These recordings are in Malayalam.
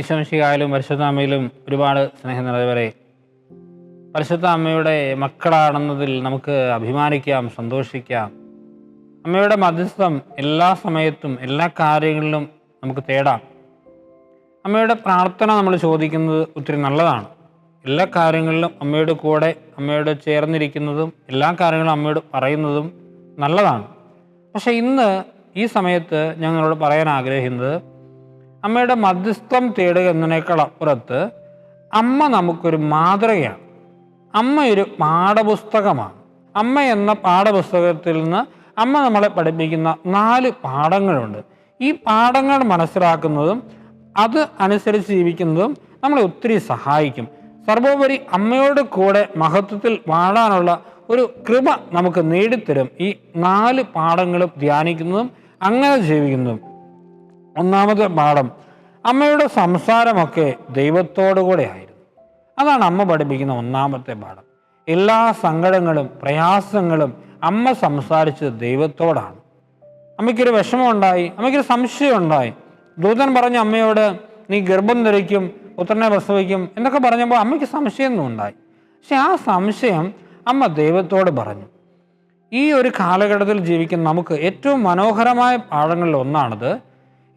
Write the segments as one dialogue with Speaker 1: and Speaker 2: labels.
Speaker 1: ഈശോ മിശിഹായിലും പരിശുദ്ധ അമ്മയിലും ഒരുപാട് സ്നേഹം നിറഞ്ഞവരെ, പരിശുദ്ധ അമ്മയുടെ മക്കളാണെന്നതിൽ നമുക്ക് അഭിമാനിക്കാം, സന്തോഷിക്കാം. അമ്മയുടെ മധ്യസ്ഥം എല്ലാ സമയത്തും എല്ലാ കാര്യങ്ങളിലും നമുക്ക് തേടാം. അമ്മയുടെ പ്രാർത്ഥന നമ്മൾ ചോദിക്കുന്നത് ഒത്തിരി നല്ലതാണ്. എല്ലാ കാര്യങ്ങളിലും അമ്മയുടെ കൂടെ, അമ്മയോട് ചേർന്നിരിക്കുന്നതും എല്ലാ കാര്യങ്ങളും അമ്മയോട് പറയുന്നതും നല്ലതാണ്. പക്ഷെ ഇന്ന് ഈ സമയത്ത് ഞങ്ങളോട് പറയാൻ ആഗ്രഹിക്കുന്നത്, അമ്മയുടെ മധ്യസ്ഥം തേടുക എന്നതിനേക്കാൾ അപ്പുറത്ത് അമ്മ നമുക്കൊരു മാതൃകയാണ്. അമ്മ ഒരു പാഠപുസ്തകമാണ്. അമ്മ എന്ന പാഠപുസ്തകത്തിൽ നിന്ന് അമ്മ നമ്മളെ പഠിപ്പിക്കുന്ന 4 പാഠങ്ങളുണ്ട്. ഈ പാഠങ്ങൾ മനസ്സിലാക്കുന്നതും അത് അനുസരിച്ച് ജീവിക്കുന്നതും നമ്മളെ ഒത്തിരി സഹായിക്കും. സർവോപരി അമ്മയോട് കൂടെ മഹത്വത്തിൽ വാഴാനുള്ള ഒരു കൃപ നമുക്ക് നേടിത്തരും ഈ 4 പാഠങ്ങളും ധ്യാനിക്കുന്നതും അങ്ങനെ ജീവിക്കുന്നതും. ഒന്നാമത്തെ പാഠം, അമ്മയുടെ സംസാരമൊക്കെ ദൈവത്തോടു കൂടെ ആയിരുന്നു. അതാണ് അമ്മ പഠിപ്പിക്കുന്ന ഒന്നാമത്തെ പാഠം. എല്ലാ സങ്കടങ്ങളും പ്രയാസങ്ങളും അമ്മ സംസാരിച്ചത് ദൈവത്തോടാണ്. അമ്മയ്ക്കൊരു വിഷമമുണ്ടായി, അമ്മയ്ക്കൊരു സംശയം ഉണ്ടായി. ദൂതൻ പറഞ്ഞ അമ്മയോട്, നീ ഗർഭം ധരിക്കും, പുത്രനെ പ്രസവിക്കും എന്നൊക്കെ പറഞ്ഞപ്പോൾ അമ്മയ്ക്ക് സംശയമൊന്നും ഉണ്ടായി. പക്ഷെ ആ സംശയം അമ്മ ദൈവത്തോട് പറഞ്ഞു. ഈ ഒരു കാലഘട്ടത്തിൽ ജീവിക്കുന്ന നമുക്ക് ഏറ്റവും മനോഹരമായ പാഠങ്ങളിൽ ഒന്നാണിത്.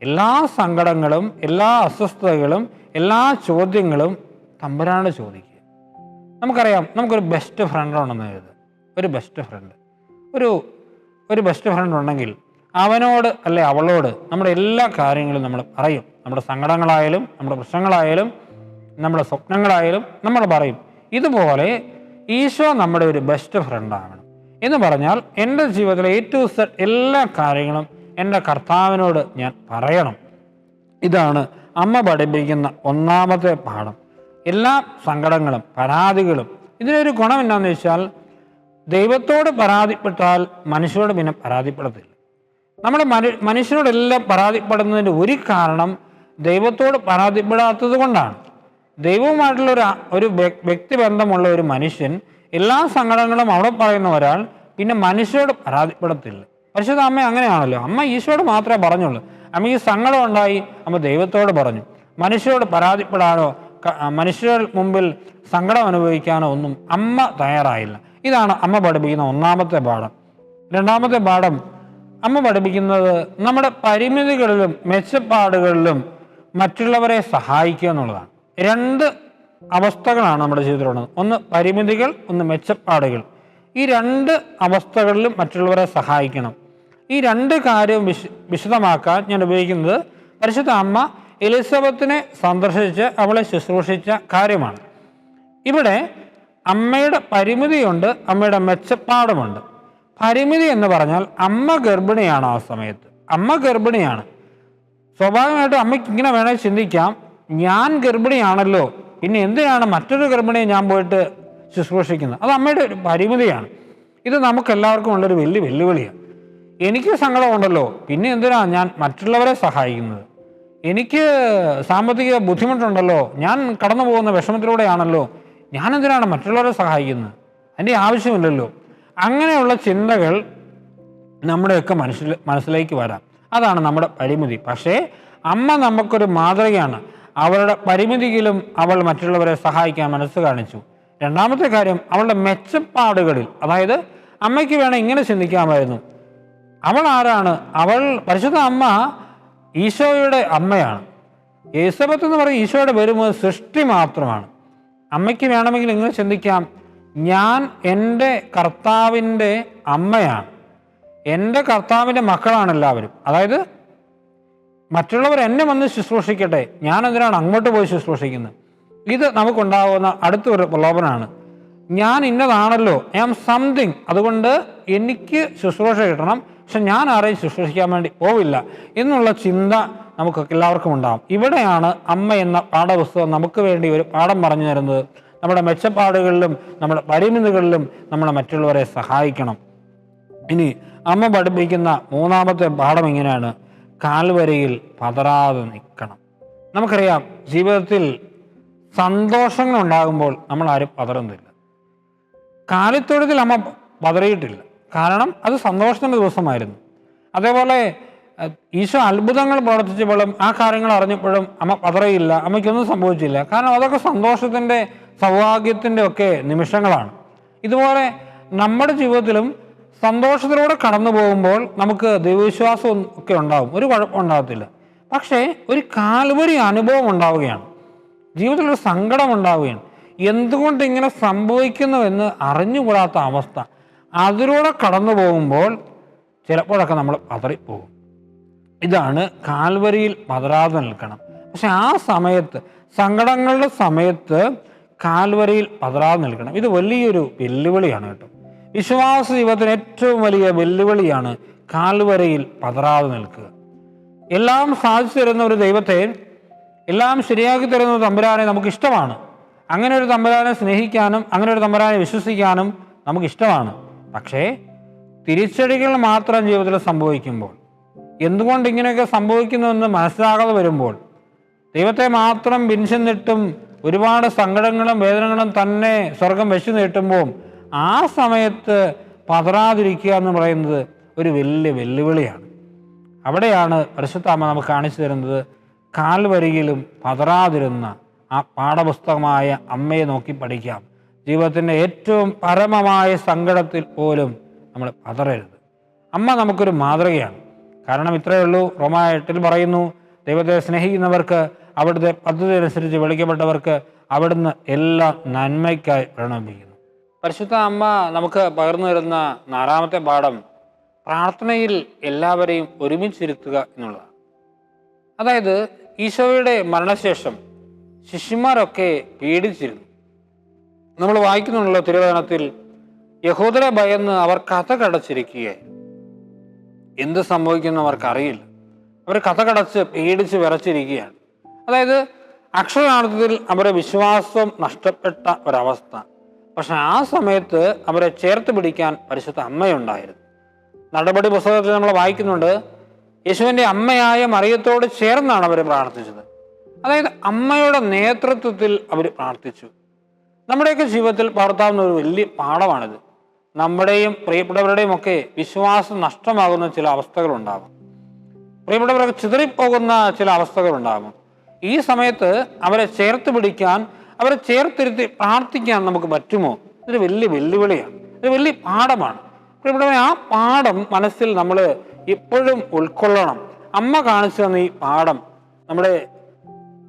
Speaker 1: എല്ലാ സങ്കടങ്ങളും എല്ലാ അസ്വസ്ഥതകളും എല്ലാ ചോദ്യങ്ങളും തമ്പുരാനോട് ചോദിക്കുക. നമുക്കറിയാം, നമുക്കൊരു ബെസ്റ്റ് ഫ്രണ്ട് ഉണ്ടെന്ന് കരുതുക. ഒരു ബെസ്റ്റ് ഫ്രണ്ട് ഒരു ബെസ്റ്റ് ഫ്രണ്ട് ഉണ്ടെങ്കിൽ അവനോട് അല്ലെ അവളോട് നമ്മുടെ എല്ലാ കാര്യങ്ങളും നമ്മൾ പറയും. നമ്മുടെ സങ്കടങ്ങളായാലും നമ്മുടെ പ്രശ്നങ്ങളായാലും നമ്മുടെ സ്വപ്നങ്ങളായാലും നമ്മൾ പറയും. ഇതുപോലെ ഈശോ നമ്മുടെ ഒരു ബെസ്റ്റ് ഫ്രണ്ടാവണം എന്ന് പറഞ്ഞാൽ, എൻ്റെ ജീവിതത്തിലെ A to Z എല്ലാ കാര്യങ്ങളും എൻ്റെ കർത്താവിനോട് ഞാൻ പറയണം. ഇതാണ് അമ്മ പഠിപ്പിക്കുന്ന ഒന്നാമത്തെ പാഠം. എല്ലാ സങ്കടങ്ങളും പരാതികളും, ഇതിനൊരു ഗുണം എന്താണെന്ന് വെച്ചാൽ, ദൈവത്തോട് പരാതിപ്പെട്ടാൽ മനുഷ്യരോട് പിന്നെ പരാതിപ്പെടത്തില്ല. നമ്മൾ മനുഷ്യരോടെല്ലാം പരാതിപ്പെടുന്നതിൻ്റെ ഒരു കാരണം ദൈവത്തോട് പരാതിപ്പെടാത്തത് കൊണ്ടാണ്. ദൈവവുമായിട്ടുള്ള ഒരു വ്യക്തിബന്ധമുള്ള ഒരു മനുഷ്യൻ എല്ലാ സങ്കടങ്ങളും അവിടെ പറയുന്ന ഒരാൾ പിന്നെ മനുഷ്യരോട് പരാതിപ്പെടത്തില്ല. പരിശുദ്ധ അമ്മ അങ്ങനെയാണല്ലോ. അമ്മ ഈശോയോട് മാത്രമേ പറഞ്ഞുള്ളൂ. അമ്മയ്ക്ക് സങ്കടം ഉണ്ടായി, അമ്മ ദൈവത്തോട് പറഞ്ഞു. മനുഷ്യരോട് പരാതിപ്പെടാനോ മനുഷ്യരുടെ മുമ്പിൽ സങ്കടം അനുഭവിക്കാനോ ഒന്നും അമ്മ തയ്യാറായില്ല. ഇതാണ് അമ്മ പഠിപ്പിക്കുന്ന ഒന്നാമത്തെ പാഠം. രണ്ടാമത്തെ പാഠം അമ്മ പഠിപ്പിക്കുന്നത് നമ്മുടെ പരിമിതികളിലും മെച്ചപ്പാടുകളിലും മറ്റുള്ളവരെ സഹായിക്കുക എന്നുള്ളതാണ്. 2 അവസ്ഥകളാണ് നമ്മുടെ ജീവിതത്തിലുള്ളത്. ഒന്ന് പരിമിതികൾ, ഒന്ന് മെച്ചപ്പാടുകൾ. ഈ 2 അവസ്ഥകളിലും മറ്റുള്ളവരെ സഹായിക്കണം. ഈ 2 കാര്യവും വിശദമാക്കാൻ ഞാൻ ഉപയോഗിക്കുന്നത് പരിശുദ്ധ അമ്മ എലിസബത്തിനെ സന്ദർശിച്ച് അവളെ ശുശ്രൂഷിച്ച കാര്യമാണ്. ഇവിടെ അമ്മയുടെ പരിമിതിയുണ്ട്, അമ്മയുടെ മെച്ചപ്പാടുമുണ്ട്. പരിമിതി എന്ന് പറഞ്ഞാൽ അമ്മ ഗർഭിണിയാണ്. ആ സമയത്ത് അമ്മ ഗർഭിണിയാണ്. സ്വാഭാവികമായിട്ടും അമ്മയ്ക്ക് ഇങ്ങനെ വേണമെങ്കിൽ ചിന്തിക്കാം, ഞാൻ ഗർഭിണിയാണല്ലോ, പിന്നെ എന്തിനാണ് മറ്റൊരു ഗർഭിണിയെ ഞാൻ പോയിട്ട് ശുശ്രൂഷിക്കുന്നത്? അത് അമ്മയുടെ ഒരു പരിമിതിയാണ്. ഇത് നമുക്കെല്ലാവർക്കും ഉള്ളൊരു വലിയ വെല്ലുവിളിയാണ്. എനിക്ക് സങ്കടമുണ്ടല്ലോ, പിന്നെ എന്തിനാണ് ഞാൻ മറ്റുള്ളവരെ സഹായിക്കുന്നത്? എനിക്ക് സാമ്പത്തിക ബുദ്ധിമുട്ടുണ്ടല്ലോ, ഞാൻ കടന്നു പോകുന്ന വിഷമത്തിലൂടെയാണല്ലോ, ഞാൻ എന്തിനാണ് മറ്റുള്ളവരെ സഹായിക്കുന്നത്? അതിൻ്റെ ആവശ്യമില്ലല്ലോ. അങ്ങനെയുള്ള ചിന്തകൾ നമ്മുടെയൊക്കെ മനസ്സിലേക്ക് വരാം. അതാണ് നമ്മുടെ പരിമിതി. പക്ഷേ അമ്മ നമുക്കൊരു മാതൃകയാണ്. അവളുടെ പരിമിതിയിലും അവൾ മറ്റുള്ളവരെ സഹായിക്കാൻ മനസ്സ് കാണിച്ചു. രണ്ടാമത്തെ കാര്യം, അവളുടെ മെച്ചപ്പാടുകളിൽ, അതായത് അമ്മയ്ക്ക് വേണം ഇങ്ങനെ ചിന്തിക്കാമായിരുന്നു, അവൾ ആരാണ്? അവൾ പരിശുദ്ധ അമ്മ ഈശോയുടെ അമ്മയാണ്. എലിസബത്ത് എന്ന് പറയും ഈശോയുടെ വരുന്നത് സൃഷ്ടി മാത്രമാണ്. അമ്മയ്ക്ക് വേണമെങ്കിൽ ഇങ്ങനെ ചിന്തിക്കാം, ഞാൻ എൻ്റെ കർത്താവിൻ്റെ അമ്മയാണ്, എൻ്റെ കർത്താവിൻ്റെ മക്കളാണ് എല്ലാവരും. അതായത് മറ്റുള്ളവർ എന്നെ വന്ന് ശുശ്രൂഷിക്കട്ടെ, ഞാൻ എന്തിനാണ് അങ്ങോട്ട് പോയി ശുശ്രൂഷിക്കുന്നത്? ഇത് നമുക്കുണ്ടാകുന്ന അടുത്തൊരു പ്രലോഭനമാണ്. ഞാൻ ഇന്നതാണല്ലോ, ഐ ആം സംതിങ്, അതുകൊണ്ട് എനിക്ക് ശുശ്രൂഷ കിട്ടണം, പക്ഷെ ഞാൻ ആരെയും ശുശ്രൂഷിക്കാൻ വേണ്ടി പോവില്ല എന്നുള്ള ചിന്ത നമുക്കൊക്കെ എല്ലാവർക്കും ഉണ്ടാകും. ഇവിടെയാണ് അമ്മ എന്ന പാഠപുസ്തകം നമുക്ക് വേണ്ടി ഒരു പാഠം പറഞ്ഞു തരുന്നത്. നമ്മുടെ മെച്ചപ്പാടുകളിലും നമ്മുടെ പരിമിതികളിലും നമ്മൾ മറ്റുള്ളവരെ സഹായിക്കണം. ഇനി അമ്മ പഠിപ്പിക്കുന്ന മൂന്നാമത്തെ പാഠം ഇങ്ങനെയാണ്, കാൽവരിയിൽ പതറാതെ നിൽക്കണം. നമുക്കറിയാം, ജീവിതത്തിൽ സന്തോഷങ്ങൾ ഉണ്ടാകുമ്പോൾ നമ്മൾ ആരും പതറുന്നില്ല. കാലിത്തൊഴുത്തിൽ അമ്മ പതറിയിട്ടില്ല, കാരണം അത് സന്തോഷത്തിൻ്റെ ദിവസമായിരുന്നു. അതേപോലെ ഈശോ അത്ഭുതങ്ങൾ പ്രവർത്തിച്ചപ്പോഴും ആ കാര്യങ്ങൾ അറിഞ്ഞപ്പോഴും അമ്മ പതറിയില്ല, അമ്മയ്ക്കൊന്നും സംഭവിച്ചില്ല. കാരണം അതൊക്കെ സന്തോഷത്തിൻ്റെ സൗഭാഗ്യത്തിൻ്റെ ഒക്കെ നിമിഷങ്ങളാണ്. ഇതുപോലെ നമ്മുടെ ജീവിതത്തിലും സന്തോഷത്തിലൂടെ കടന്നു പോകുമ്പോൾ നമുക്ക് ദൈവവിശ്വാസം ഒക്കെ ഉണ്ടാകും, ഒരു കുഴപ്പമുണ്ടാകത്തില്ല. പക്ഷേ ഒരു കാൽവരി അനുഭവം ഉണ്ടാവുകയാണ്, ജീവിതത്തിലൊരു സങ്കടം ഉണ്ടാവുകയാണ്, എന്തുകൊണ്ട് ഇങ്ങനെ സംഭവിക്കുന്നുവെന്ന് അറിഞ്ഞുകൂടാത്ത അവസ്ഥ. അതിലൂടെ കടന്നു പോകുമ്പോൾ ചിലപ്പോഴൊക്കെ നമ്മൾ പതറിപ്പോകും. ഇതാണ് കാൽവരിയിൽ പതറാതെ നിൽക്കണം. പക്ഷെ ആ സമയത്ത്, സങ്കടങ്ങളുടെ സമയത്ത് കാൽവരിയിൽ പതറാതെ നിൽക്കണം. ഇത് വലിയൊരു വെല്ലുവിളിയാണ് കേട്ടോ. വിശ്വാസ ജീവിതത്തിന് ഏറ്റവും വലിയ വെല്ലുവിളിയാണ് കാൽവരിയിൽ പതറാതെ നിൽക്കുക. എല്ലാം സാധിച്ചു തരുന്ന ഒരു ദൈവത്തെ, എല്ലാം ശരിയാക്കി തരുന്ന ഒരു തമ്പുരാനെ നമുക്കിഷ്ടമാണ്. അങ്ങനെ ഒരു തമ്പുരാനെ സ്നേഹിക്കാനും അങ്ങനെ ഒരു തമ്പുരാനെ വിശ്വസിക്കാനും നമുക്കിഷ്ടമാണ്. പക്ഷേ തിരിച്ചടികൾ മാത്രം ജീവിതത്തിൽ സംഭവിക്കുമ്പോൾ, എന്തുകൊണ്ട് ഇങ്ങനെയൊക്കെ സംഭവിക്കുന്നുവെന്ന് മനസ്സിലാകാതെ വരുമ്പോൾ, ദൈവത്തെ മാത്രം പിൻചെന്നിട്ടും ഒരുപാട് സങ്കടങ്ങളും വേദനകളും തന്നെ സ്വർഗം വെച്ചു നീട്ടുമ്പോൾ ആ സമയത്ത് പതറാതിരിക്കുക എന്ന് പറയുന്നത് ഒരു വലിയ വെല്ലുവിളിയാണ്. അവിടെയാണ് പരിശുദ്ധ അമ്മ നമുക്ക് കാണിച്ചു തരുന്നത് കാൽവരിയിലും പതറാതിരുന്ന ആ പാഠപുസ്തകമായ അമ്മയെ നോക്കി പഠിക്കാം. ജീവിതത്തിൻ്റെ ഏറ്റവും പരമമായ സങ്കടത്തിൽ പോലും നമ്മൾ പതറരുത്. അമ്മ നമുക്കൊരു മാതൃകയാണ്. കാരണം ഇത്രയേ ഉള്ളൂ, റോമാ 8 പറയുന്നു, ദൈവത്തെ സ്നേഹിക്കുന്നവർക്ക്, അവിടുത്തെ പദ്ധതി അനുസരിച്ച് വിളിക്കപ്പെട്ടവർക്ക് അവിടുന്ന് എല്ലാ നന്മയ്ക്കായി പ്രണമിക്കുന്നു. പരിശുദ്ധ അമ്മ നമുക്ക് പകർന്നു തരുന്ന 4ാമത്തെ പാഠം പ്രാർത്ഥനയിൽ എല്ലാവരെയും ഒരുമിച്ചിരുത്തുക എന്നുള്ളതാണ്. അതായത് ഈശോയുടെ മരണശേഷം ശിഷ്യന്മാരൊക്കെ പേടിച്ചിരുന്നു. നമ്മൾ വായിക്കുന്നുള്ള തിരുവചനത്തിൽ യഹൂദരെ ഭയന്ന് അവർ കതകടച്ചിരിക്കുകയായിരുന്നു. എന്ത് സംഭവിക്കുന്നു അവർക്കറിയില്ല. അവർ കതകടച്ച് പേടിച്ച് വിറച്ചിരിക്കുകയാണ്. അതായത് അക്ഷരാർത്ഥത്തിൽ അവരുടെ വിശ്വാസം നഷ്ടപ്പെട്ട ഒരവസ്ഥ. പക്ഷെ ആ സമയത്ത് അവരെ ചേർത്ത് പിടിക്കാൻ പരിശുദ്ധ അമ്മയുണ്ടായിരുന്നു. നടപടി പുസ്തകത്തിൽ നമ്മൾ വായിക്കുന്നുണ്ട്, യേശുവിൻ്റെ അമ്മയായ മറിയത്തോട് ചേർന്നാണ് അവർ പ്രാർത്ഥിച്ചത്. അതായത് അമ്മയുടെ നേതൃത്വത്തിൽ അവർ പ്രാർത്ഥിച്ചു. നമ്മുടെയൊക്കെ ജീവിതത്തിൽ പകർത്താവുന്ന ഒരു വലിയ പാഠമാണിത്. നമ്മുടെയും പ്രിയപ്പെട്ടവരുടെയും ഒക്കെ വിശ്വാസം നഷ്ടമാകുന്ന ചില അവസ്ഥകളുണ്ടാകും. പ്രിയപ്പെട്ടവരൊക്കെ ചിതറിപ്പോകുന്ന ചില അവസ്ഥകളുണ്ടാകും. ഈ സമയത്ത് അവരെ ചേർത്ത് പിടിക്കാൻ, അവരെ ചേർത്തിരുത്തി പ്രാർത്ഥിക്കാൻ നമുക്ക് പറ്റുമോ? ഇതൊരു വലിയ വെല്ലുവിളിയാണ്, ഒരു വലിയ പാഠമാണ്. പ്രിയപ്പെട്ടവരെ, ആ പാഠം മനസ്സിൽ നമ്മൾ എപ്പോഴും ഉൾക്കൊള്ളണം. അമ്മ കാണിച്ചു തന്ന ഈ പാഠം നമ്മുടെ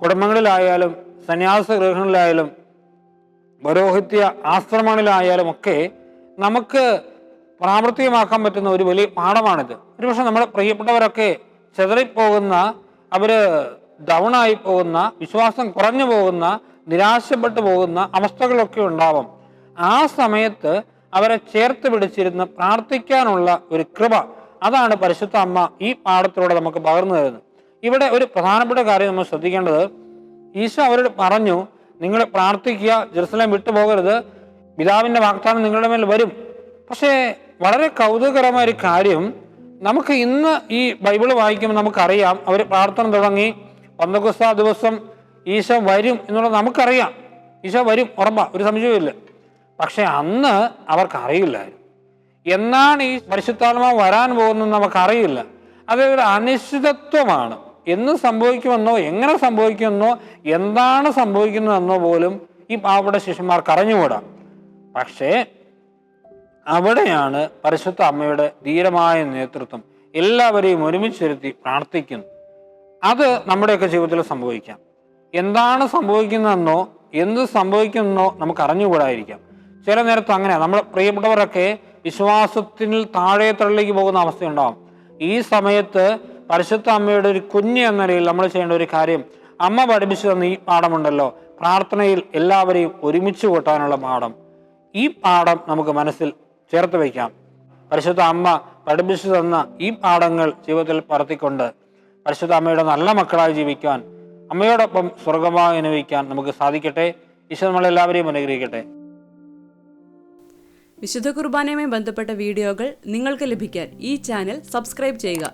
Speaker 1: കുടുംബങ്ങളിലായാലും സന്യാസ ഗൃഹങ്ങളിലായാലും പൗരോഹിത്യ ആശ്രമങ്ങളിലായാലും ഒക്കെ നമുക്ക് പ്രാവർത്തികമാക്കാൻ പറ്റുന്ന ഒരു വലിയ പാഠമാണിത്. ഒരുപക്ഷെ നമ്മുടെ പ്രിയപ്പെട്ടവരൊക്കെ ചെതറിപ്പോകുന്ന, അവര് ഡൗണായി പോകുന്ന, വിശ്വാസം കുറഞ്ഞു പോകുന്ന, നിരാശപ്പെട്ടു പോകുന്ന അവസ്ഥകളൊക്കെ ഉണ്ടാവും. ആ സമയത്ത് അവരെ ചേർത്ത് പിടിച്ചിരുന്ന് പ്രാർത്ഥിക്കാനുള്ള ഒരു കൃപ, അതാണ് പരിശുദ്ധ അമ്മ ഈ പാഠത്തിലൂടെ നമുക്ക് പകർന്നു തരുന്നത്. ഇവിടെ ഒരു പ്രധാനപ്പെട്ട കാര്യം നമ്മൾ ശ്രദ്ധിക്കേണ്ടത്, ഈശോ അവരോട് പറഞ്ഞു, നിങ്ങൾ പ്രാർത്ഥിക്കുക, ജെറുസലേം വിട്ടുപോകരുത്, പിതാവിൻ്റെ വാഗ്ദാനം നിങ്ങളുടെ മേൽ വരും. പക്ഷേ വളരെ കൗതുകകരമായ ഒരു കാര്യം, നമുക്ക് ഇന്ന് ഈ ബൈബിള് വായിക്കുമ്പോൾ നമുക്കറിയാം അവർ പ്രാർത്ഥന തുടങ്ങി, പന്തക്കോസ്താ ദിവസം ഈശോ വരും എന്നുള്ളത് നമുക്കറിയാം. ഈശോ വരും, ഉറപ്പാ, ഒരു സംശയവുമില്ല. പക്ഷെ അന്ന് അവർക്കറിയില്ലായിരുന്നു എന്നാണ് ഈ പരിശുദ്ധാത്മാവ് വരാൻ പോകുന്നത്, നമുക്കറിയില്ല. അതൊരു അനിശ്ചിതത്വമാണ്. എന്ന് സംഭവിക്കുമെന്നോ, എങ്ങനെ സംഭവിക്കുമെന്നോ, എന്താണ് സംഭവിക്കുന്നതെന്നോ പോലും ഈ പാവപ്പെട്ട ശിഷ്യന്മാർക്ക് അറിഞ്ഞുകൂടാ. പക്ഷേ അവിടെയാണ് പരിശുദ്ധ അമ്മയുടെ ധീരമായ നേതൃത്വം, എല്ലാവരെയും ഒരുമിച്ചിരുത്തി പ്രാർത്ഥിക്കുന്നു. അത് നമ്മുടെയൊക്കെ ജീവിതത്തിൽ സംഭവിക്കാം. എന്താണ് സംഭവിക്കുന്നതെന്നോ എന്ത് സംഭവിക്കുന്നോ നമുക്ക് അറിഞ്ഞുകൂടായിരിക്കാം. ചില നേരത്ത് അങ്ങനെ നമ്മുടെ പ്രിയപ്പെട്ടവരൊക്കെ വിശ്വാസത്തിൽ താഴെ തള്ളിലേക്ക് പോകുന്ന അവസ്ഥയുണ്ടാകും. ഈ സമയത്ത് പരിശുദ്ധ അമ്മയുടെ ഒരു കുഞ്ഞ് എന്ന നിലയിൽ നമ്മൾ ചെയ്യേണ്ട ഒരു കാര്യം, അമ്മ പഠിപ്പിച്ചു തന്ന ഈ പാഠമുണ്ടല്ലോ, പ്രാർത്ഥനയിൽ എല്ലാവരെയും ഒരുമിച്ച് കൂട്ടാനുള്ള പാഠം. ഈ പാഠം നമുക്ക് മനസ്സിൽ ചേർത്ത് വയ്ക്കാം. പരിശുദ്ധ അമ്മ പഠിപ്പിച്ചു തന്ന ഈ പാഠങ്ങൾ ജീവിതത്തിൽ പകർത്തിക്കൊണ്ട് പരിശുദ്ധ അമ്മയുടെ നല്ല മക്കളായി ജീവിക്കാൻ, അമ്മയോടൊപ്പം സ്വർഗമായി അനുഭവിക്കാൻ നമുക്ക് സാധിക്കട്ടെ. ഈശോ നമ്മളെല്ലാവരെയും അനുഗ്രഹിക്കട്ടെ.
Speaker 2: വിശുദ്ധ കുർബാനയുമായി ബന്ധപ്പെട്ട വീഡിയോകൾ നിങ്ങൾക്ക് ലഭിക്കാൻ ഈ ചാനൽ സബ്സ്ക്രൈബ് ചെയ്യുക.